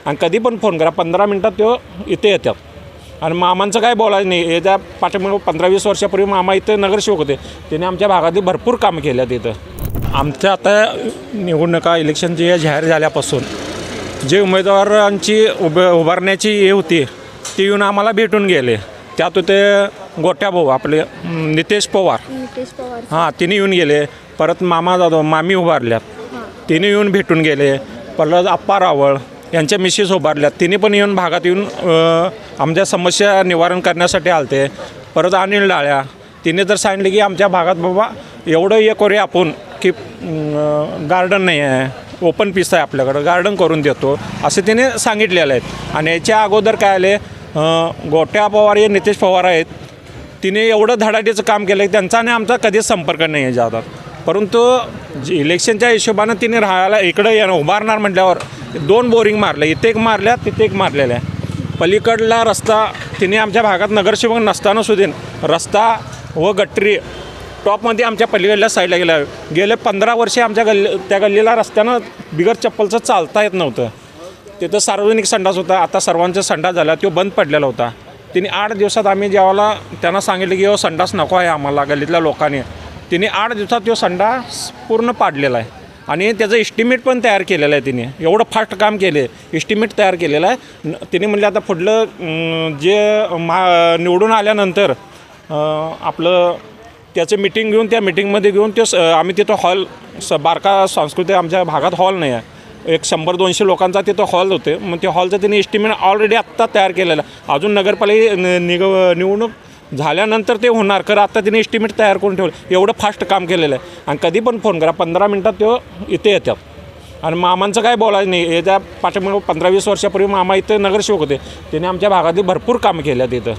आणि कधी पण फोन करा 15 मिनटात तो इथे येतात आणि मामांचं काय बोलायचं नाही. याच्या पाठीमागे 15-20 वर्षापूर्वी मामा इथं नगरसेवक होते. त्यांनी आमच्या भागातील भरपूर कामं केल्या तिथं. आमच्या आता निवडणुका इलेक्शन जे जाहीर झाल्यापासून जे उमेदवारांची उभारण्याची हे होती ती येऊन आम्हाला भेटून गेले. त्यात होते गोट्या भाऊ आपले नितेश पवार हां तिने येऊन गेले. परत मामा जाधव मामी उभारल्यात तिने येऊन भेटून गेले. परत आप्पा रावळ यांच्या मिसेस उभारल्यात तिने पण येऊन भागात येऊन आमच्या समस्या निवारण करण्यासाठी आलते. परत अनिल डाळ्या तिने तर सांगितले की आमच्या भागात बाबा एवढं हे करूया आपण की गार्डन नाही आहे, ओपन पीस आहे आपल्याकडं, गार्डन करून देतो असे तिने सांगितलेलं आहेत. आणि याच्या अगोदर काय आले गोट्या पवार हे नितेश पवार आहेत. तिने एवढं धडाडीचं काम केलं की त्यांचा आणि आमचा कधीच संपर्क नाही आहे जादा. परंतु इलेक्शनच्या हिशोबानं तिने राहायला इकडं उभारणार म्हटल्यावर 2 बोरिंग मारले, इथे एक मारल्या तिथे एक मारलेलं आहे. पलीकडला रस्ता तिने आमच्या भागात नगरसेवक नसताना सुद्धा रस्ता व गटरी टॉपमध्ये आमच्या पलीकडल्या साईडला गेले 15 वर्षे आमच्या त्या गल्लीला रस्त्यानं बिगर चप्पलचं चालता येत नव्हतं. तिथं सार्वजनिक संडास होता. आता सर्वांचा संडास झाला तो बंद पडलेला होता. तिने 8 दिवसात आम्ही जेव्हा त्यांना सांगितलं की संडास नको आहे आम्हाला गल्लीतल्या लोकांनी, तिने 8 दिवसात तो संडास पूर्ण पाडलेला आहे. आणि त्याचं एस्टिमेट पण तयार केलेलं आहे. तिने एवढं फास्ट काम केले, एस्टिमेट तयार केलेलं आहे. तिने म्हणले आता पुढलं जे निवडून आल्यानंतर आपलं त्याचं मिटिंग घेऊन त्या मिटिंगमध्ये घेऊन आम्ही तिथं हॉल बारका सांस्कृतिक आमच्या भागात हॉल नाही आहे, एक 100-200 लोकांचा तिथं हॉल होते. मग ते हॉलचं त्यांनी एस्टिमेट ऑलरेडी आत्ता तयार केलेलं आहे. अजून नगरपालिका निवडणूक झाल्यानंतर ते होणार खरं आता तिने एस्टिमेट तयार करून ठेवलं. एवढं फास्ट काम केलेलं आहे. आणि कधी पण फोन करा 15 मिनटात तो इथे येतात. आणि मामांचं काय बोलायचं नाही. याच्या पाठीमागे 15-20 वर्षापूर्वी मामा इथं नगरसेवक होते. त्यांनी आमच्या भागातील भरपूर कामं केल्या तिथं.